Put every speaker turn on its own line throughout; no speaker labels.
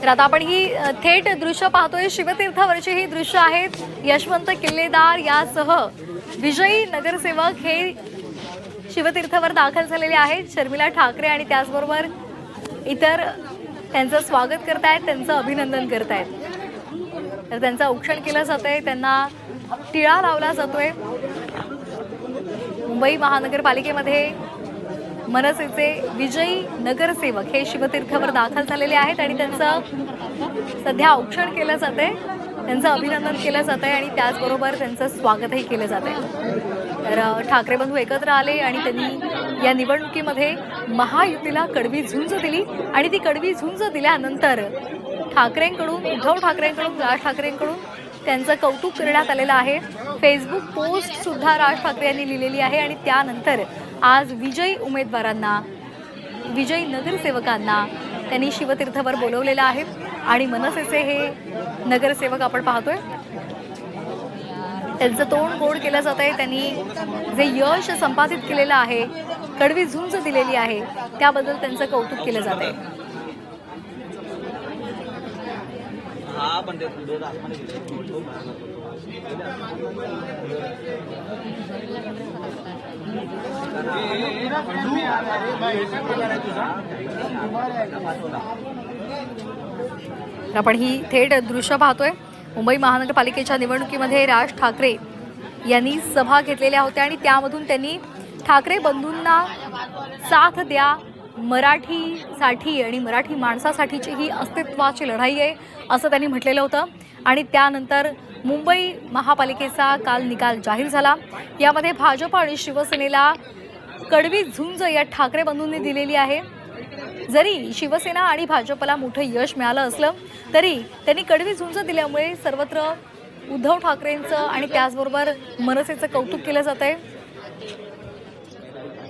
तर आता आपण ही थेट दृश्य पाहतोय, शिवतीर्थावरची ही दृश्य आहेत। यशवंत किल्लेदार यासह विजयी नगरसेवक हे शिवतीर्थावर दाखल झालेले आहेत। शर्मिला ठाकरे आणि त्याचबरोबर इतर त्यांचं स्वागत करतायत, त्यांचं अभिनंदन करतायत। तर त्यांचं औक्षण केलं जातंय, त्यांना टिळा लावला जातोय। मुंबई महानगरपालिकेमध्ये मनसेचे विजयी नगरसेवक हे शिवतीर्थावर दाखल झालेले आहेत आणि त्यांचं सध्या औक्षण केलं जातंय, त्यांचं अभिनंदन केलं जातंय आणि त्याचबरोबर त्यांचं स्वागतही केलं जातंय। तर ठाकरे बंधू एकत्र आले आणि त्यांनी या निवडणुकीमध्ये महायुतीला कडवी झुंज दिली आणि ती कडवी झुंज दिल्यानंतर ठाकरेंकडून, उद्धव ठाकरेंकडून, राज ठाकरेंकडून त्यांचं कौतुक करण्यात आलेलं आहे। फेसबुक पोस्ट सुद्धा राज ठाकरे यांनी लिहिलेली आहे आणि त्यानंतर आज विजयी उमेदवारांना, विजयी नगरसेवकांना त्यांनी शिवतीर्थावर बोलवलेलं आहे आणि मनसेचे हे नगरसेवक आपण पाहतोय, त्यांचं तोंड गोड केलं जात आहे। त्यांनी जे यश संपादित केलेलं आहे, कडवी झुंज दिलेली आहे, त्याबद्दल त्यांचं कौतुक केलं जात आहे। आपण ही थेट दृश्य पाहतोय। मुंबई महानगरपालिकेच्या निवडणुकीमध्ये राज ठाकरे यांनी सभा घेतलेल्या होत्या आणि त्यामधून त्यांनी ठाकरे बंधूंना साथ द्या, मराठीसाठी आणि मराठी माणसासाठीची ही अस्तित्वाची लढाई आहे असं त्यांनी म्हटलेलं होतं। आणि त्यानंतर मुंबई महापालिकेचा काल निकाल जाहीर झाला। यामध्ये भाजप आणि शिवसेनेला कडवी झुंज या ठाकरे बंधूंनी दिलेली आहे। जरी शिवसेना आणि भाजपला मोठं यश मिळालं असलं तरी त्यांनी कडवी झुंज दिल्यामुळे सर्वत्र उद्धव ठाकरेंचं आणि त्याचबरोबर मनसेचं कौतुक केलं जातंय।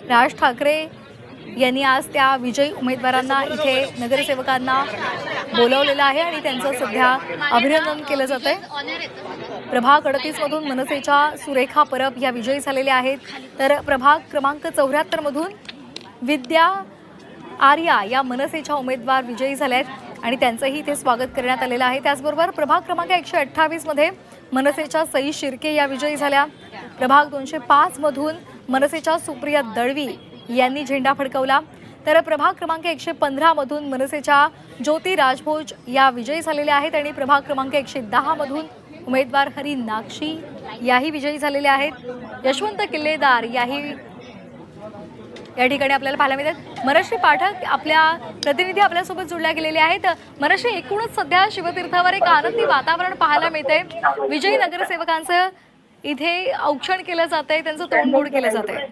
राज ठाकरे यांनी आज त्या विजयी उमेदवारांना, इथे नगरसेवकांना बोलवलेलं आहे आणि त्यांचं सध्या अभिनंदन केलं जातंय। प्रभाग 38 मधून मनसेच्या सुरेखा परब या विजयी झालेल्या आहेत, तर प्रभाग क्रमांक 74 मधून विद्या आर्या या मनसेच्या उमेदवार विजयी झाल्या आहेत आणि त्यांचंही इथे स्वागत करण्यात आलेलं आहे। त्याचबरोबर प्रभाग क्रमांक 128 मध्ये मनसेच्या सई शिर्के या विजयी झाल्या। प्रभाग 205 मधून मनसेच्या सुप्रिया दळवी यांनी झेंडा फडकवला, तर प्रभाग क्रमांक 115 मधून मनसेच्या ज्योती राजभोज या विजयी झालेल्या आहेत आणि प्रभाग क्रमांक 110 मधून उमेदवार हरी नागशी याही विजयी झालेले आहेत। यशवंत किल्लेदार या ठिकाणी आपल्याला पाहायला मिळतात। मनश्री पाठक आपल्या प्रतिनिधी आपल्यासोबत जोडल्या गेलेले आहेत। मनश्री, एकूणच सध्या शिवतीर्थावर एक आनंदी वातावरण पाहायला मिळतंय, विजयी नगरसेवकांचं इथे औक्षण केलं जातंय, त्यांचं तोंड गोड केलं जातंय।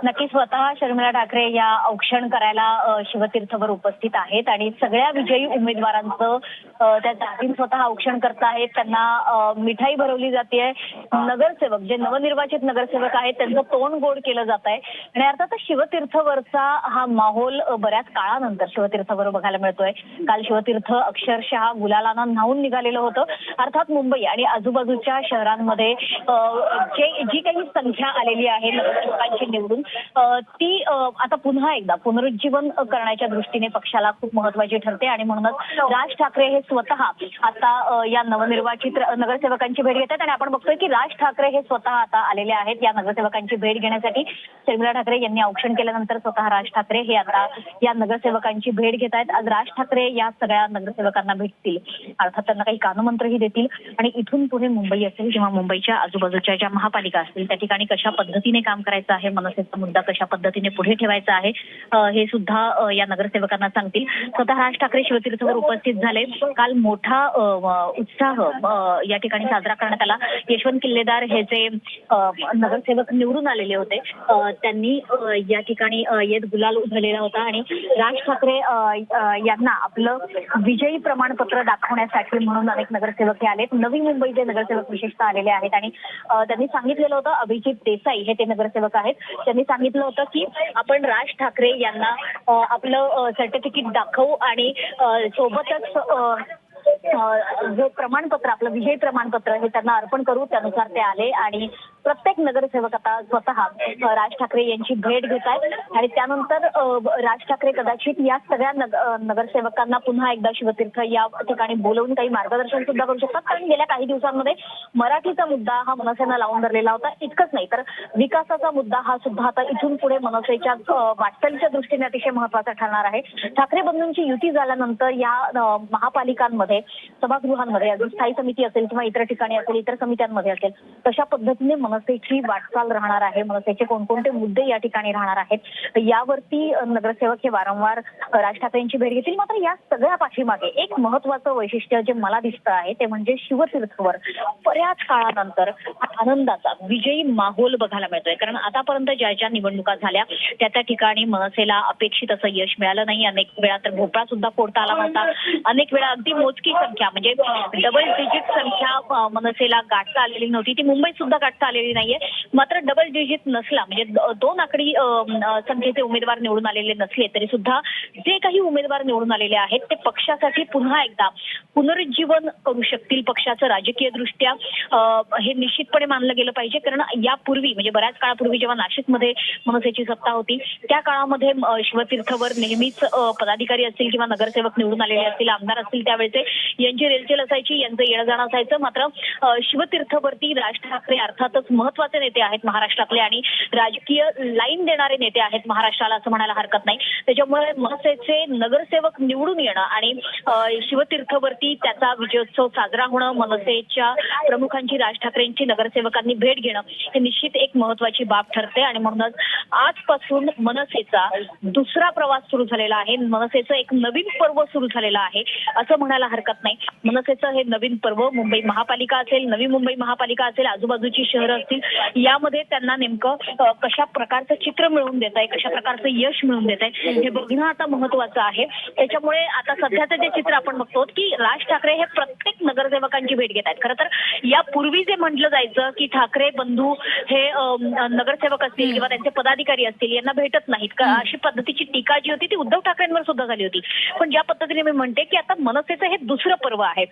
नक्की स्वतः शर्मिला ठाकरे या औक्षण करायला शिवतीर्थावर उपस्थित आहेत आणि सगळ्या विजयी उमेदवारांचं त्या जातीन स्वतः औक्षण करत आहेत, त्यांना मिठाई भरवली जाते। नगरसेवक, जे नवनिर्वाचित नगरसेवक आहेत, त्यांचं तोंड गोड केलं जात आहे आणि अर्थातच शिवतीर्थावरचा हा माहोल बऱ्याच काळानंतर शिवतीर्थावर बघायला मिळतोय। काल शिवतीर्थ अक्षरशः गुलालानं न्हावून निघालेलं होतं। अर्थात मुंबई आणि आजूबाजूच्या शहरांमध्ये जी काही संख्या आलेली आहे नगरसेवकांची निवडून, ती आता पुन्हा एकदा पुनरुज्जीवन करण्याच्या दृष्टीने पक्षाला खूप महत्त्वाची ठरते आणि म्हणूनच राज ठाकरे हे स्वतः आता या नवनिर्वाचित नगरसेवकांची भेट घेतात आणि आपण बघतोय की राज ठाकरे हे स्वतः आता आलेले आहेत या नगरसेवकांची भेट घेण्यासाठी। शर्मिला ठाकरे यांनी औक्षण केल्यानंतर स्वतः राज ठाकरे हे आता या नगरसेवकांची भेट घेत आहेत। आज राज ठाकरे या सगळ्या नगरसेवकांना भेटतील, अर्थात त्यांना काही कानमंत्रही देतील आणि इथून पुढे मुंबई असेल किंवा मुंबईच्या आजूबाजूच्या ज्या महापालिका असतील त्या ठिकाणी कशा पद्धतीने काम करायचं आहे, मनसेचा मुद्दा कशा पद्धतीने पुढे ठेवायचा आहे, हे सुद्धा या नगरसेवकांना सांगतील। स्वतः राज ठाकरे शिवतीर्थावर उपस्थित झाले। काल मोठा उत्साह या ठिकाणी साजरा करण्यात आला। यशवंत किल्लेदार हे जे नगरसेवक निवडून आलेले होते, त्यांनी या ठिकाणी येत गुलाल उधळलेला होता आणि राज ठाकरे यांना आपलं विजयी प्रमाणपत्र दाखवण्यासाठी म्हणून अनेक नगरसेवक हे आलेत। नवी मुंबईचे नगरसेवक विशेषतः आलेले आहेत आणि त्यांनी सांगितलेलं होतं, अभिजित देसाई हे ते नगरसेवक आहेत, त्यांनी सांगितलं होतं की आपण राज ठाकरे यांना आपलं सर्टिफिकेट दाखवू आणि सोबतच जे प्रमाणपत्र, आपलं विजयी प्रमाणपत्र हे त्यांना अर्पण करू। त्यानुसार ते आले आणि प्रत्येक नगरसेवक आता स्वतः राज ठाकरे यांची भेट घेत आहेत आणि त्यानंतर राज ठाकरे कदाचित या सगळ्या नगरसेवकांना पुन्हा एकदा शिवतीर्थ या ठिकाणी बोलवून काही मार्गदर्शन सुद्धा करू शकतात. कारण गेल्या काही दिवसांमध्ये मराठीचा मुद्दा हा मनसेनं लावून धरलेला होता. इतकंच नाही तर विकासाचा मुद्दा हा सुद्धा आता इथून पुढे मनसेच्या वाटचालीच्या दृष्टीने अतिशय महत्वाचा ठरणार आहे. ठाकरे बंधूंची युती झाल्यानंतर या महापालिकांमध्ये सभागृहांमध्ये अजून स्थायी समिती असेल किंवा इतर ठिकाणी असेल, इतर समित्यांमध्ये असेल, तशा पद्धतीने मनसेची वाटचाल राहणार आहे. मनसेचे कोणकोणते मुद्दे या ठिकाणी राहणार आहेत यावरती नगरसेवक हे वारंवार राज ठाकरेंची भेट घेतील. मात्र या सगळ्या पाठीमागे एक महत्वाचं वैशिष्ट्य जे मला दिसतं आहे ते म्हणजे शिवतीर्थवर बऱ्याच काळानंतर आनंदाचा विजयी माहोल बघायला मिळतोय. कारण आतापर्यंत ज्या ज्या निवडणुका झाल्या त्या ठिकाणी मनसेला अपेक्षित असं यश मिळालं नाही. अनेक वेळा तर भोपळा सुद्धा फोडता आला नव्हता. अनेक वेळा अगदी मोजकी संख्या म्हणजे डबल डिजिट संख्या मनसेला गाठता आलेली नव्हती. ती मुंबईत सुद्धा गाठता आलेली नाहीये. मात्र डबल डिजिट नसला म्हणजे 2 आकडी संख्येचे उमेदवार निवडून आलेले नसले तरी सुद्धा जे काही उमेदवार निवडून आलेले आहेत ते पक्षासाठी पुन्हा एकदा पुनरुज्जीवन करू शकतील. पक्षाचं राजकीय दृष्ट्या हे निश्चितपणे मानलं गेलं पाहिजे. कारण यापूर्वी म्हणजे बऱ्याच काळापूर्वी जेव्हा नाशिकमध्ये मनसेची सत्ता होती त्या काळामध्ये शिवतीर्थवर नेहमीच पदाधिकारी असतील किंवा नगरसेवक निवडून आलेले असतील, आमदार असतील त्यावेळेचे यांची रेलचेल असायची, यांचं येणं जाणं असायचं. मात्र शिवतीर्थवरती राज ठाकरे अर्थातच महत्वाचे नेते आहेत महाराष्ट्रातले आणि राजकीय लाईन देणारे नेते आहेत महाराष्ट्राला असं म्हणायला हरकत नाही. त्याच्यामुळे मनसेचे नगरसेवक निवडून येणं आणि शिवतीर्थवरती त्याचा विजयोत्सव साजरा होणं, मनसेच्या प्रमुखांची राज ठाकरेंची नगरसेवकांनी भेट घेणं हे निश्चित एक महत्वाची बाब ठरते. आणि म्हणूनच आजपासून मनसेचा दुसरा प्रवास सुरू झालेला आहे. मनसेचं एक नवीन पर्व सुरू झालेलं आहे असं म्हणायला हरकत नाही. मनसेचं हे नवीन पर्व मुंबई महापालिका असेल, नवी मुंबई महापालिका असेल, आजूबाजूची शहरं असतील, यामध्ये त्यांना नेमकं कशा प्रकारचं चित्र मिळवून देत आहे, कशा प्रकारचं यश मिळवून देत आहे हे बघणं आता महत्वाचं आहे. त्याच्यामुळे आता सध्याचं जे चित्र आपण बघतो की राज ठाकरे हे प्रत्येक नगरसेवकांची भेट घेत आहेत. खरं तर यापूर्वी जे म्हटलं जायचं की ठाकरे बंधू हे नगरसेवक असतील किंवा त्यांचे पदाधिकारी असतील यांना भेटत नाहीत अशी पद्धतीची टीका जी होती ती उद्धव ठाकरेंवर सुद्धा झाली होती. पण ज्या पद्धतीने मी म्हणते की आता मनसेचं हे दुसरं पर्व आहे.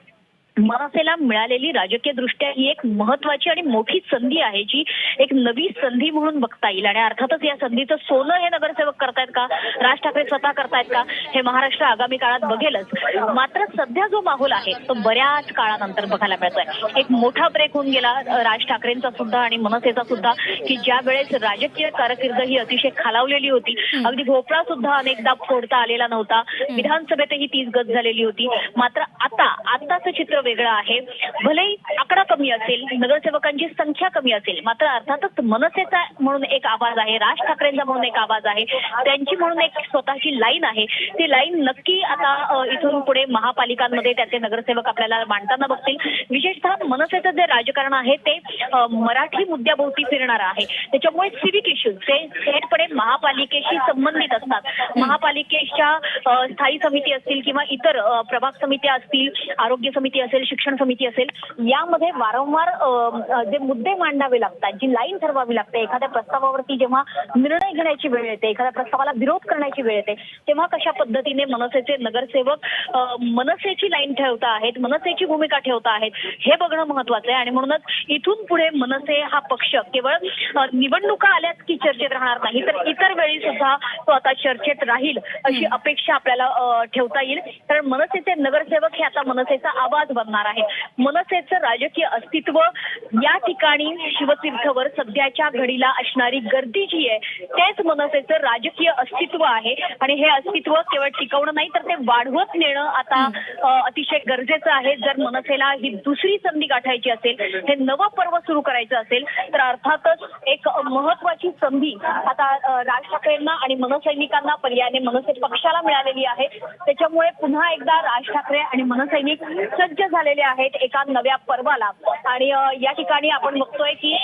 मनसेला मिळालेली राजकीय दृष्ट्या ही एक महत्वाची आणि मोठी संधी आहे जी एक नवी संधी म्हणून बघता येईल. आणि अर्थातच या संधीचं सोनं हे नगरसेवक करतायत का, राज ठाकरे स्वतः करतायत का हे महाराष्ट्र आगामी काळात बघेलच. मात्र सध्या जो माहोल आहे तो बऱ्याच काळानंतर बघायला मिळतोय. एक मोठा ब्रेक होऊन गेला राज ठाकरेंचा सुद्धा आणि मनसेचा सुद्धा की ज्या वेळेस राजकीय कारकीर्द ही अतिशय खालावलेली होती. अगदी भोपळा सुद्धा अनेकदा फोडता आलेला नव्हता. विधानसभेतही तीच गत झालेली होती. मात्र आताचं चित्र वेगळं आहे. भलेही आकडा कमी असेल, नगरसेवकांची संख्या कमी असेल, मात्र अर्थातच मनसेचा म्हणून एक आवाज आहे, राज ठाकरेंचा म्हणून एक आवाज आहे, त्यांची म्हणून एक स्वतःची लाईन आहे. ती लाईन नक्की आता इथून पुढे महापालिकांमध्ये त्याचे नगरसेवक आपल्याला मांडताना बघतील. विशेषतः मनसेचं जे राजकारण आहे ते मराठी मुद्द्याभोवती फिरणार आहे. त्याच्यामुळे सिव्हिक इश्यूज ते थेटपणे महापालिकेशी संबंधित असतात. महापालिकेच्या स्थायी समिती असतील किंवा इतर प्रभाग समित्या असतील, आरोग्य समिती असेल, शिक्षण समिती असेल, यामध्ये वारंवार जे मुद्दे मांडावे लागतात, जी लाईन ठरवावी लागते. एखाद्या प्रस्तावावरती जेव्हा निर्णय घेण्याची वेळ येते, एखाद्या प्रस्तावाला विरोध करण्याची वेळ येते, तेव्हा कशा पद्धतीने मनसेचे नगरसेवक मनसेची लाईन ठेवता आहेत, मनसेची भूमिका ठेवता आहेत हे बघणं महत्वाचं आहे. आणि म्हणूनच इथून पुढे मनसे हा पक्ष केवळ निवडणुका आल्याच की चर्चेत राहणार नाही, तर इतर वेळी सुद्धा तो आता चर्चेत राहील अशी अपेक्षा आपल्याला ठेवता येईल. कारण मनसेचे नगरसेवक हे आता मनसेचा आवाज बनणार आहे. मनसेचं राजकीय अस्तित्व या ठिकाणी शिवतीर्थवर सध्याच्या घडीला असणारी गर्दी जी आहे तेच मनसेचं राजकीय अस्तित्व आहे. आणि हे अस्तित्व केवळ टिकवणं नाही तर ते वाढवत नेणं आता अतिशय गरजेचं आहे. जर मनसेला ही दुसरी संधी गाठायची असेल, हे नवं पर्व सुरू करायचं असेल तर अर्थातच एक महत्वाची संधी आता राज ठाकरेंना आणि मनसैनिकांना पर्यायाने मनसे पक्षाला मिळालेली आहे. त्याच्यामुळे पुन्हा एकदा राज ठाकरे आणि मनसैनिक सज्ज झालेले आहेत एका नव्या पर्वाला. आणि या ठिकाणी आपण बघतोय की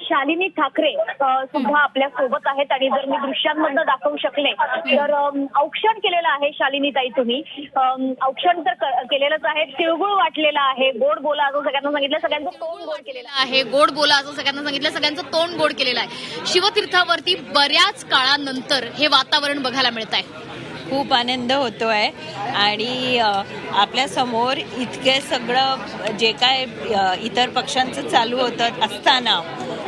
शालिनी ठाकरे सुद्धा आपल्या सोबत आहेत. आणि जर मी दृश्यांमधनं दाखवू शकले तर औक्षण केलेलं आहे शालिनी ताई, तुम्ही औक्षण तर केलेलंच आहे, तिळगुळ वाटलेला आहे, गोड बोला असं सगळ्यांना सांगितलं, सगळ्यांचं तोंड गोड केलेलं आहे, गोड बोला असं सगळ्यांना सांगितलं, सगळ्यांचं तोंड गोड केलेलं आहे. शिवतीर्थावरती बऱ्याच काळानंतर हे वातावरण बघायला मिळत आहे.
खूप आनंद होतोय आणि आपल्या समोर इतके सगळं जे काय इतर पक्षांचं चालू होतं असताना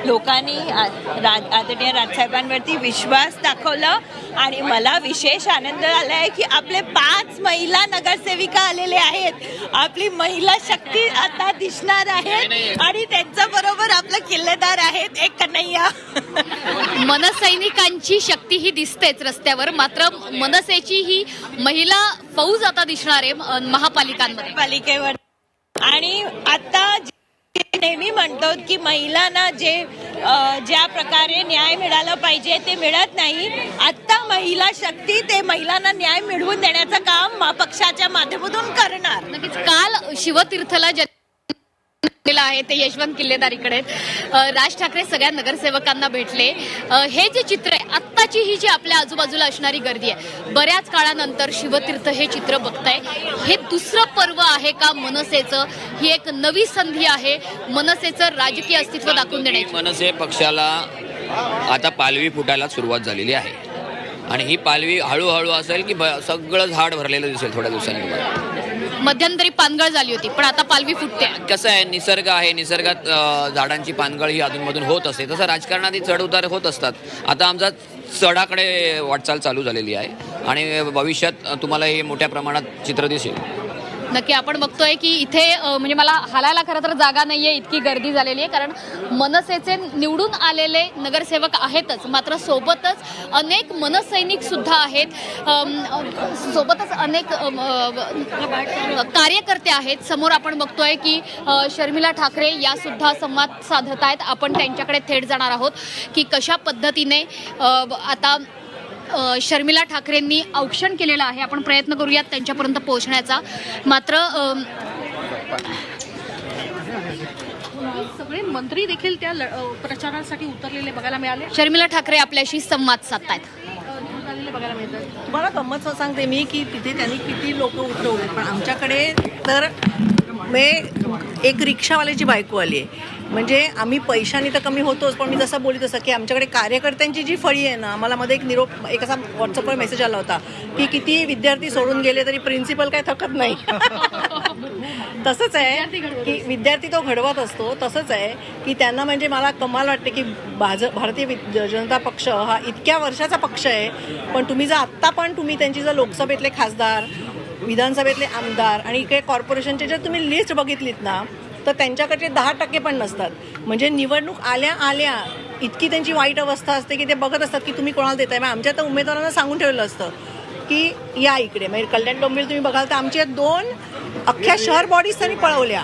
लोकांनी आदरणीय राजसाहेबांवरती विश्वास दाखवला आणि मला विशेष आनंद आला आहे की आपले 5 महिला नगरसेविका आलेले आहेत. आपली महिला शक्ती आता दिसणार आहे आणि त्यांच्या बरोबर आपले किल्लेदार आहेत एक कन्हैया.
मनसैनिकांची शक्ती ही दिसतेच रस्त्यावर, मात्र मनसेची ही महिला फौज आता दिसणार आहे महापालिकांमध्ये.
पालिकेवर. आणि आता नेहमी म्हणतो की महिलांना ज्या प्रकारे न्याय मिळाला पाहिजे ते मिळत नाही. आता महिला शक्ती ते महिलांना न्याय मिळवून देण्याचं काम पक्षाच्या माध्यमातून करणार.
नक्कीच काल शिवतीर्थला केला आहे ते यशवंत किल्लेदार इकडे राज ठाकरे सगळ्या नगरसेवकांना भेटले. हे जे चित्र आहे आत्ताची ही जी आपल्या आजूबाजूला असणारी गर्दी आहे, बऱ्याच काळानंतर शिवतीर्थ हे चित्र बघताय. हे दुसरं पर्व आहे का मनसेचं? ही एक नवी संधी आहे मनसेचं राजकीय अस्तित्व दाखवून देण्याची.
मनसे पक्षाला आता पालवी फुटायला सुरुवात झालेली आहे आणि ही पालवी हळूहळू असेल की सगळं झाड भरलेलं दिसेल थोड्या दिवसांनी.
मध्यंतरी पानगळ झाली होती पण आता पालवी फुटते.
कसं आहे, निसर्ग आहे, निसर्गात झाडांची पानगळ ही अधूनमधून होत असते. तसं राजकारणात चढ उतार होत असतात. आता आमचा चढाकडे वाटचाल चालू झालेली आहे आणि भविष्यात तुम्हाला हे मोठ्या प्रमाणात चित्र दिसेल.
नक्की आपण बघतोय की इथे म्हणजे मला हालायला खरं तर जागा नाहीये, इतकी गर्दी झालेली आहे. कारण मनसेचे निवडून आलेले नगरसेवक आहेतच, मात्र सोबतच अनेक मनसैनिक सुद्धा आहेत, सोबतच अनेक कार्यकर्ते आहेत. समोर आपण बघतोय की शर्मिला ठाकरे या सुद्धा संवाद साधत आहेत. आपण त्यांच्याकडे थेट जाणार आहोत की कशा पद्धतीने आता शर्मिला ठाकरेंनी औक्षण केलेलं आहे. आपण प्रयत्न करूयात त्यांच्यापर्यंत पोहोचण्याचा. मात्र
सगळे मंत्री देखील त्या प्रचारासाठी उतरलेले बघायला मिळाले.
शर्मिला ठाकरे आपल्याशी संवाद साधतायत.
बघायला मिळतात. तुम्हाला गंमत सांगते मी की तिथे त्यांनी किती लोक उतरवले, पण आमच्याकडे तर एक रिक्षावाल्याची बायको आली आहे. म्हणजे आम्ही पैशाने तर कमी होतोच, पण मी जसं बोलली तसं की आमच्याकडे कार्यकर्त्यांची जी फळी आहे ना, आम्हाला मध्ये एक असा व्हॉट्सअपवर मेसेज आला होता की किती विद्यार्थी सोडून गेले तरी प्रिन्सिपल काय थकत नाही. तसंच आहे की विद्यार्थी तो घडवत असतो. तसंच आहे की त्यांना म्हणजे मला कमाल वाटते की भारतीय जनता पक्ष हा इतक्या वर्षाचा पक्ष आहे, पण तुम्ही जर आत्ता पण त्यांची जर लोकसभेतले खासदार, विधानसभेतले आमदार आणि इकडे कॉर्पोरेशनचे जर तुम्ही लिस्ट बघितलीत ना, तर त्यांच्याकडचे 10% पण नसतात. म्हणजे निवडणूक आल्या इतकी त्यांची वाईट अवस्था असते की ते बघत असतात की तुम्ही कोणाला देताय. मग आमच्या तर उमेदवारांना सांगून ठेवलं असतं की या इकडे. म्हणजे कल्याण डोंबिवली तुम्ही बघाल तर आमच्या 2 अख्ख्या शहर बॉडीज त्यांनी पळवल्या